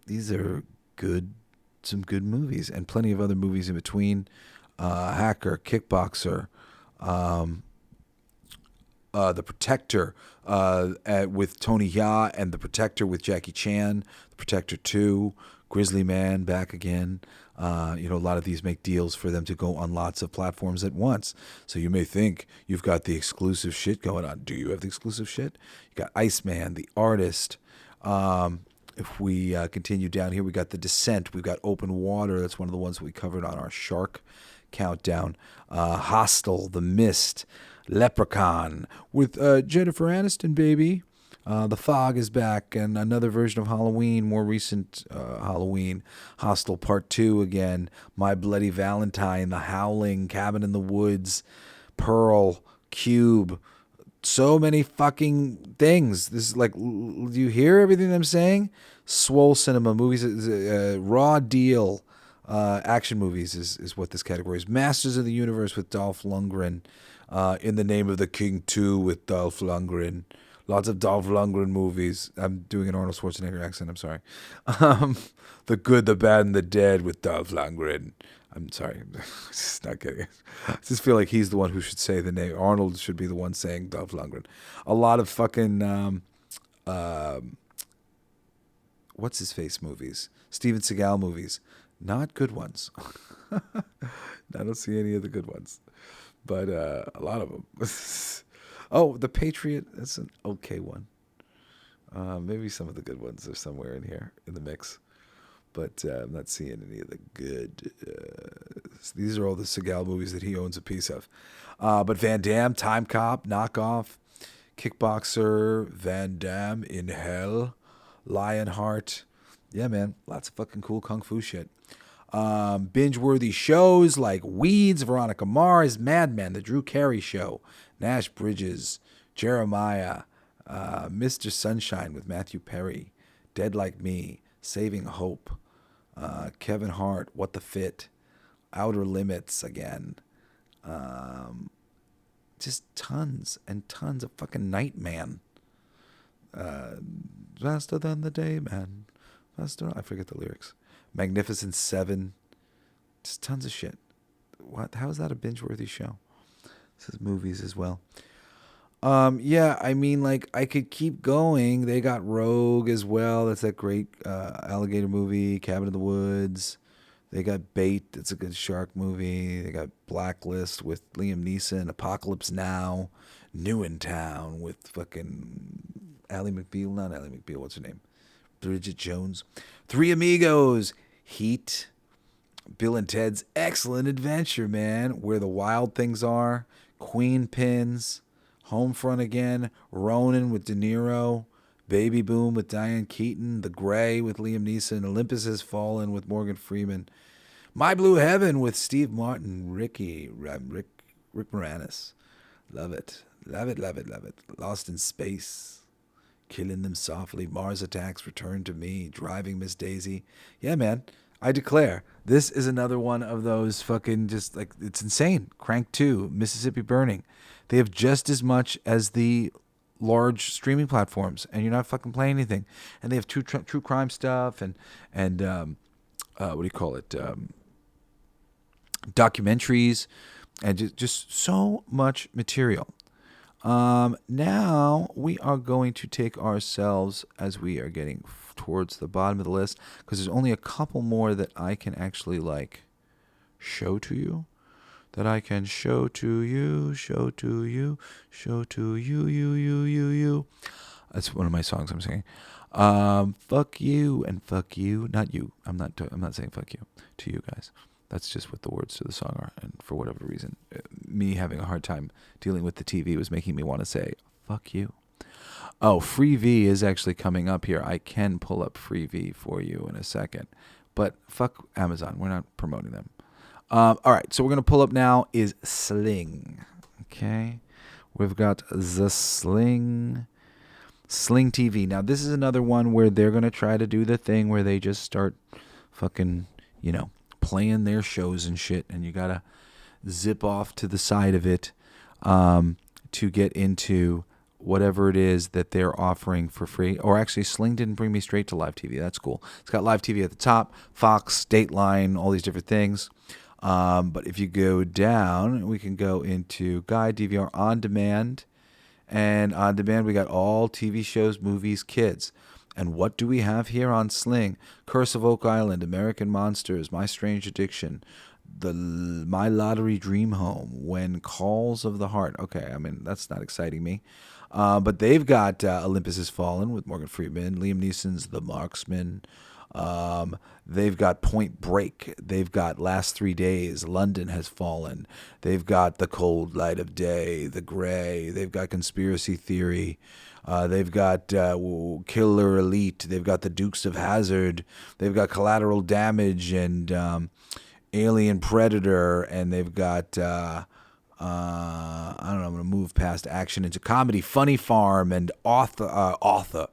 These are some good movies, and plenty of other movies in between. Hacker, Kickboxer, The Protector with Tony Jaa, and The Protector with Jackie Chan. The Protector 2, Grizzly Man back again. A lot of these make deals for them to go on lots of platforms at once. So you may think you've got the exclusive shit going on. Do you have the exclusive shit? You got Iceman, The Artist. If we continue down here, we got The Descent. We've got Open Water. That's one of the ones we covered on our Shark Countdown. Hostel, The Mist, Leprechaun with Jennifer Aniston, baby. The Fog is back, and another version of Halloween, more recent Halloween. Hostel Part 2 again. My Bloody Valentine, The Howling, Cabin in the Woods, Pearl, Cube, so many fucking things. This is like, do you hear everything I'm saying? Swole cinema movies, raw deal action movies is what this category is. Masters of the Universe with Dolph Lundgren. In the Name of the King 2 with Dolph Lundgren. Lots of Dolph Lundgren movies. I'm doing an Arnold Schwarzenegger accent. I'm sorry. The Good, the Bad, and the Dead with Dolph Lundgren. I'm sorry. Just not getting it. I just feel like he's the one who should say the name. Arnold should be the one saying Dolph Lundgren. A lot of fucking what's his face movies? Steven Seagal movies. Not good ones. I don't see any of the good ones. But a lot of them. Oh, The Patriot. That's an okay one. Maybe some of the good ones are somewhere in here in the mix. But I'm not seeing any of the good. These are all the Seagal movies that he owns a piece of. But Van Damme, Time Cop, Knockoff, Kickboxer, Van Damme, In Hell, Lionheart. Yeah, man. Lots of fucking cool kung fu shit. Binge-worthy shows like Weeds, Veronica Mars, Mad Men, The Drew Carey Show, Nash Bridges, Jeremiah, Mr. Sunshine with Matthew Perry, Dead Like Me, Saving Hope, Kevin Hart, What the Fit, Outer Limits again. Just tons and tons of fucking Nightman. Faster than the day, man. Faster. I forget the lyrics. Magnificent Seven. Just tons of shit. What? How is that a binge-worthy show? This is movies as well. Yeah, I mean, like, I could keep going. They got Rogue as well. That's that great alligator movie. Cabin in the Woods. They got Bait. That's a good shark movie. They got Blacklist with Liam Neeson. Apocalypse Now. New in Town with fucking Ally McBeal. Not Ally McBeal. What's her name? Bridget Jones. Three Amigos. Heat. Bill and Ted's Excellent Adventure, man. Where the Wild Things Are. Queen Pins. Homefront Again. Ronin with De Niro. Baby Boom with Diane Keaton. The Gray with Liam Neeson. Olympus Has Fallen with Morgan Freeman. My Blue Heaven with Steve Martin. Rick Moranis. Love it. Love it, love it, love it. Lost in Space. Killing Them Softly. Mars Attacks. Return to Me. Driving Miss Daisy. Yeah, man. I declare, this is another one of those fucking just like, it's insane. Crank 2. Mississippi Burning. They have just as much as the large streaming platforms, and you're not fucking playing anything. And they have true crime stuff and what do you call it? Documentaries, and just so much material. Now we are going to take ourselves, as we are getting towards the bottom of the list, because there's only a couple more that I can actually like show to you. That I can show to you. That's one of my songs I'm singing. Fuck you and fuck you. Not you. I'm not saying fuck you to you guys. That's just what the words to the song are. And for whatever reason, me having a hard time dealing with the TV was making me want to say fuck you. Oh, Freevee is actually coming up here. I can pull up Freevee for you in a second. But fuck Amazon. We're not promoting them. All right, so we're going to pull up now is Sling. Okay, we've got the Sling TV. Now, this is another one where they're going to try to do the thing where they just start fucking, playing their shows and shit, and you got to zip off to the side of it to get into whatever it is that they're offering for free. Or actually, Sling didn't bring me straight to live TV. That's cool. It's got live TV at the top, Fox, Dateline, all these different things. But if you go down, we can go into Guide, DVR, On Demand. And On Demand, we got all TV shows, movies, kids. And what do we have here on Sling? Curse of Oak Island, American Monsters, My Strange Addiction, My Lottery Dream Home, When Calls of the Heart. Okay, I mean, that's not exciting me. But they've got Olympus Has Fallen with Morgan Freeman, Liam Neeson's The Marksman. They've got Point Break. They've got Last 3 Days. London Has Fallen. They've got The Cold Light of Day. The Gray. They've got Conspiracy Theory. They've got Killer Elite. They've got The Dukes of Hazzard. They've got Collateral Damage and Alien Predator. And they've got, I don't know, I'm going to move past action into comedy. Funny Farm and Author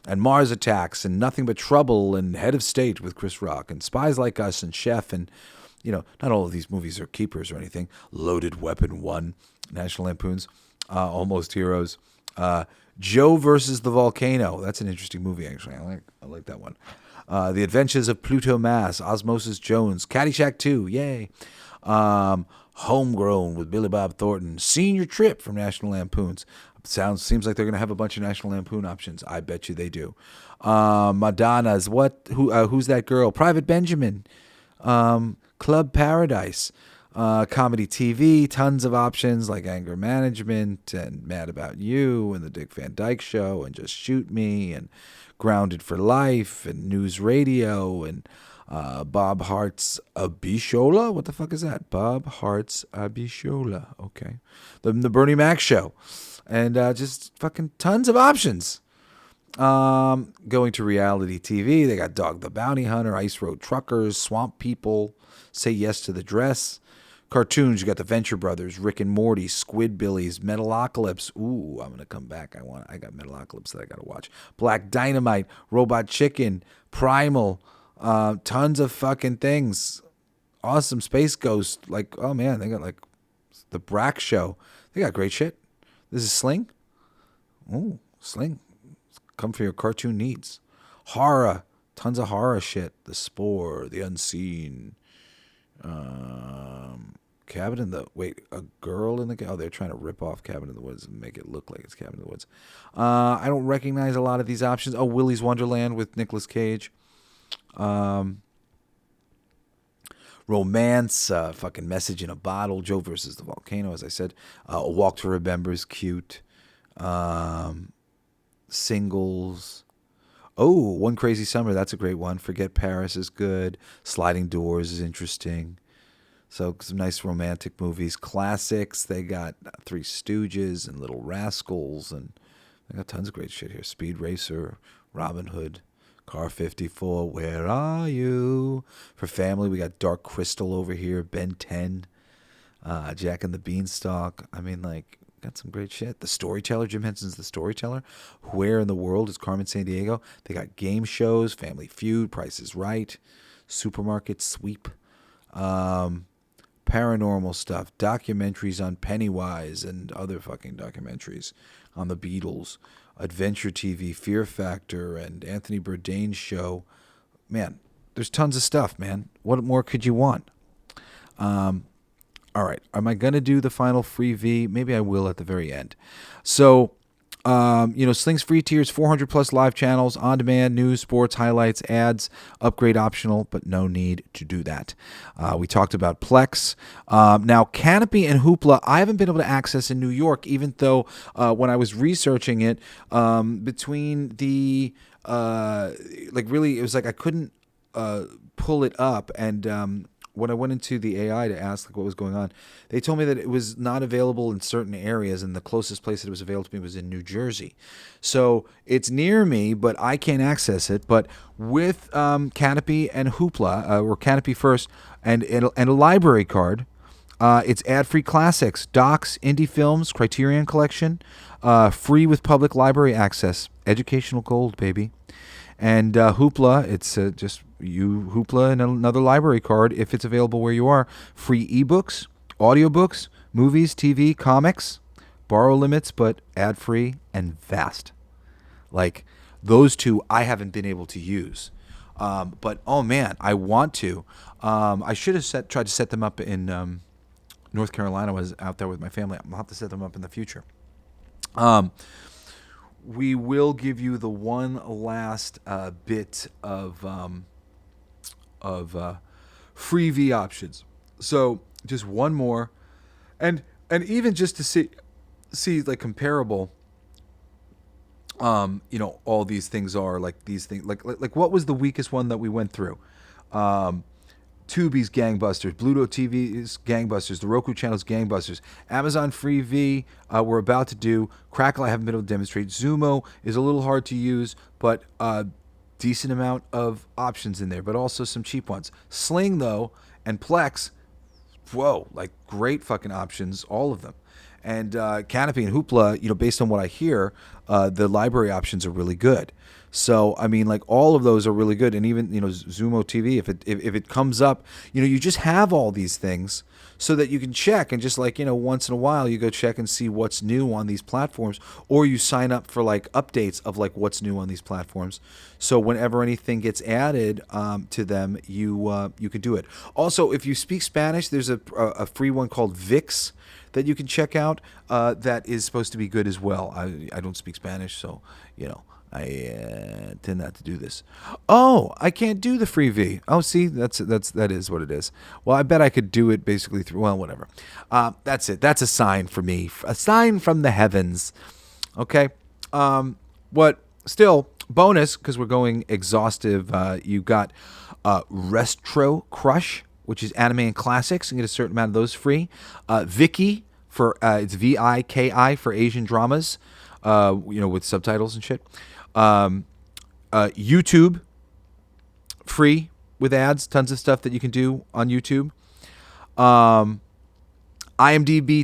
and Mars Attacks and Nothing But Trouble and Head of State with Chris Rock and Spies Like Us and Chef and, not all of these movies are keepers or anything. Loaded Weapon 1, National Lampoon's, Almost Heroes. Joe versus the Volcano. That's an interesting movie, actually. I like that one. The Adventures of Pluto Mass, Osmosis Jones, Caddyshack 2, yay. Homegrown with Billy Bob Thornton, Senior Trip from National Lampoon's. Seems like they're going to have a bunch of National Lampoon options. I bet you they do. Madonna's Who's That Girl? Private Benjamin, Club Paradise, comedy TV, tons of options like Anger Management and Mad About You and The Dick Van Dyke Show and Just Shoot Me and Grounded for Life and News Radio and Bob Hart's Abishola. What the fuck is that? Bob Hart's Abishola. Okay. The Bernie Mac Show. And just fucking tons of options. Going to reality TV, they got Dog the Bounty Hunter, Ice Road Truckers, Swamp People, Say Yes to the Dress. Cartoons, you got the Venture Brothers, Rick and Morty, Squidbillies, Metalocalypse. Ooh, I'm gonna come back. I got Metalocalypse that I gotta watch. Black Dynamite, Robot Chicken, Primal, tons of fucking things. Awesome. Space Ghost, like, oh man, they got like the Brack Show. They got great shit. This is Sling. Ooh, Sling. Come for your cartoon needs. Horror. Tons of horror shit. The Spore, The Unseen. Cabin in the... Wait, a girl in the... Oh, they're trying to rip off Cabin in the Woods and make it look like it's Cabin in the Woods. I don't recognize a lot of these options. Oh, Willy's Wonderland with Nicolas Cage. Romance, fucking Message in a Bottle, Joe versus the Volcano, as I said. A Walk to Remember is cute. Singles. Oh, One Crazy Summer, that's a great one. Forget Paris is good. Sliding Doors is interesting. So some nice romantic movies. Classics, they got Three Stooges and Little Rascals, and they got tons of great shit here. Speed Racer, Robin Hood, Car 54, Where Are You? For family, we got Dark Crystal over here, Ben 10, Jack and the Beanstalk. I mean, like, got some great shit. The Storyteller, Jim Henson's The Storyteller. Where in the World is Carmen Sandiego? They got game shows, Family Feud, Price is Right, Supermarket Sweep, paranormal stuff, documentaries on Pennywise and other fucking documentaries on the Beatles, Adventure TV, Fear Factor, and Anthony Bourdain's show. Man, there's tons of stuff, man. What more could you want? All right. Am I going to do the final Freevee? Maybe I will at the very end. So, Sling's free tiers, 400 plus live channels, on demand, news, sports, highlights, ads, upgrade optional, but no need to do that. We talked about Plex. Now, Kanopy and Hoopla, I haven't been able to access in New York, even though when I was researching it, between the, really, it was like I couldn't pull it up, and when I went into the AI to ask what was going on, they told me that it was not available in certain areas, and the closest place that it was available to me was in New Jersey. So it's near me, but I can't access it. But with Kanopy and Hoopla, or Kanopy first, and a library card, it's ad-free classics, docs, indie films, Criterion Collection, free with public library access, educational gold, baby. And Hoopla, it's just Hoopla and another library card if it's available where you are. Free ebooks, audiobooks, movies, TV, comics, borrow limits, but ad-free and vast. Like, those two I haven't been able to use. But, oh man, I want to. I should have tried to set them up in North Carolina. I was out there with my family. I'll have to set them up in the future. We will give you the one last bit of Freevee options. So just one more, and even just to see like comparable. All these things are like these things. Like what was the weakest one that we went through? Tubi's gangbusters, Pluto TV's gangbusters, the Roku Channel's gangbusters, Amazon Freevee we're about to do, Crackle I haven't been able to demonstrate, Xumo is a little hard to use, but decent amount of options in there, but also some cheap ones. Sling though, and Plex, whoa, like great fucking options, all of them. And Kanopy and Hoopla, based on what I hear, the library options are really good. So, I mean, like all of those are really good. And even, Xumo TV, if it comes up, you just have all these things so that you can check and just like, once in a while you go check and see what's new on these platforms, or you sign up for like updates of like what's new on these platforms. So whenever anything gets added to them, you can do it. Also, if you speak Spanish, there's a free one called VIX that you can check out that is supposed to be good as well. I don't speak Spanish, so, I tend not to do this. Oh, I can't do the Freevee. Oh, see, that is what it is. Well, I bet I could do it basically through. Well, whatever. That's it. That's a sign for me. A sign from the heavens. Okay. Still bonus because we're going exhaustive. You got Retro Crush, which is anime and classics, and get a certain amount of those free. Viki for it's VIKI for Asian dramas, with subtitles and shit. YouTube free with ads, tons of stuff that you can do on YouTube. IMDb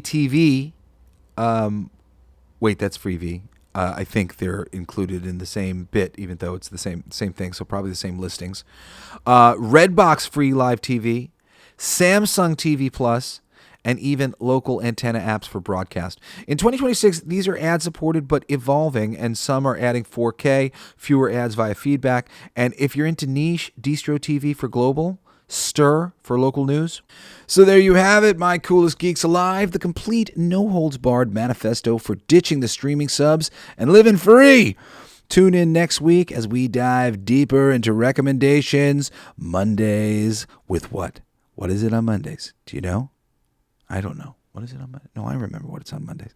TV, wait, that's Freevee. I think they're included in the same bit, even though it's the same thing, so probably the same listings. Redbox free live TV, Samsung TV Plus, and even local antenna apps for broadcast. In 2026, these are ad-supported but evolving, and some are adding 4K, fewer ads via feedback. And if you're into niche, Distro TV for global, Stir for local news. So there you have it, my coolest geeks alive, the complete no-holds-barred manifesto for ditching the streaming subs and living free. Tune in next week as we dive deeper into recommendations. Mondays with what? What is it on Mondays? Do you know? I don't know. What is it on Monday? No, I remember what it's on Mondays.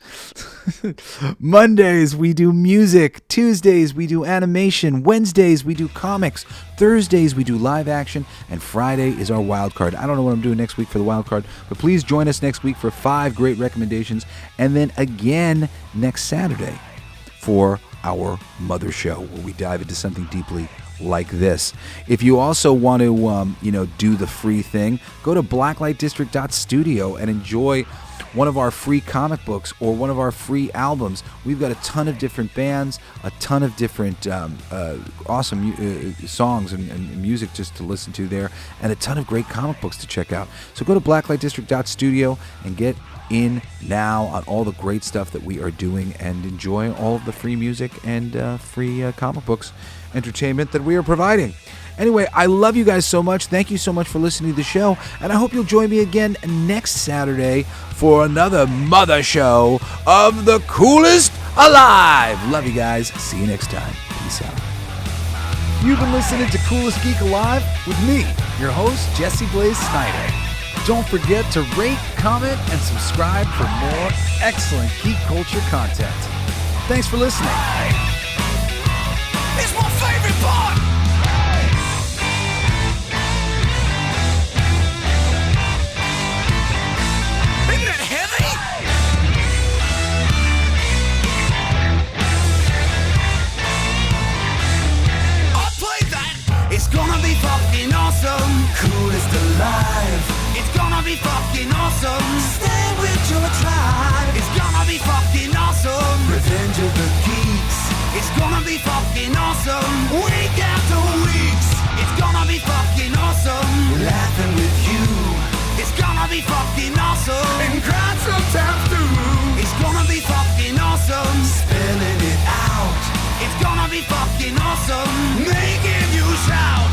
Mondays, we do music. Tuesdays, we do animation. Wednesdays, we do comics. Thursdays, we do live action. And Friday is our wild card. I don't know what I'm doing next week for the wild card, but please join us next week for 5 great recommendations. And then again next Saturday for our mother show, where we dive into something deeply like this. If you also want to, do the free thing, go to blacklightdistrict.studio and enjoy one of our free comic books or one of our free albums. We've got a ton of different bands, a ton of different awesome songs and music just to listen to there, and a ton of great comic books to check out. So go to blacklightdistrict.studio and get in now on all the great stuff that we are doing, and enjoy all of the free music and free comic books entertainment that we are providing. Anyway, I love you guys so much. Thank you so much for listening to the show, and I hope you'll join me again next Saturday for another mother show of the coolest alive. Love you guys. See you next time. Peace out. You've been listening to Coolest Geek Alive with me, your host, Jesse Blaze Snider. Don't forget to rate, comment, and subscribe for more excellent geek culture content. Thanks for listening. It's my favorite part! Isn't it heavy? I played that! It's gonna be fucking awesome! Coolest alive! It's gonna be fucking awesome! Stay with your tribe! It's gonna be fucking awesome! Revenge of the Geeks! It's gonna be fucking awesome! Week after weeks! It's gonna be fucking awesome! Laughing with you! It's gonna be fucking awesome! And crying sometimes too! It's gonna be fucking awesome! Spelling it out! It's gonna be fucking awesome! Making you shout!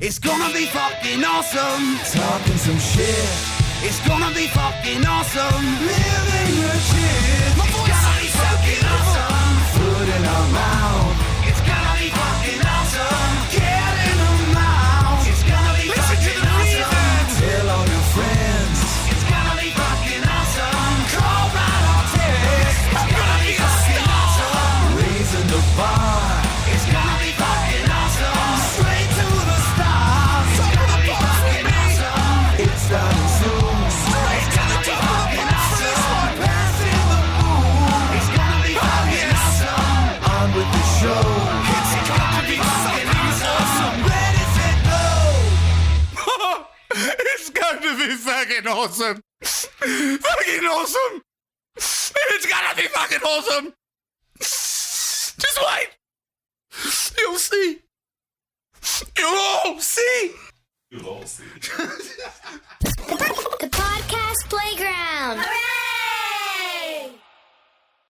It's gonna be fucking awesome. Talking some shit. It's gonna be fucking awesome. Living your shit. My voice is gonna be fucking awesome. Food in our mouth. It's gonna be fucking awesome. Get in the mouth. It's gonna be fucking awesome. Tell all your friends. It's gonna be fucking awesome. Call right on. fucking awesome. Fucking awesome. It's gonna be fucking awesome. Just wait. You'll see. You'll all see. The podcast playground. Hooray!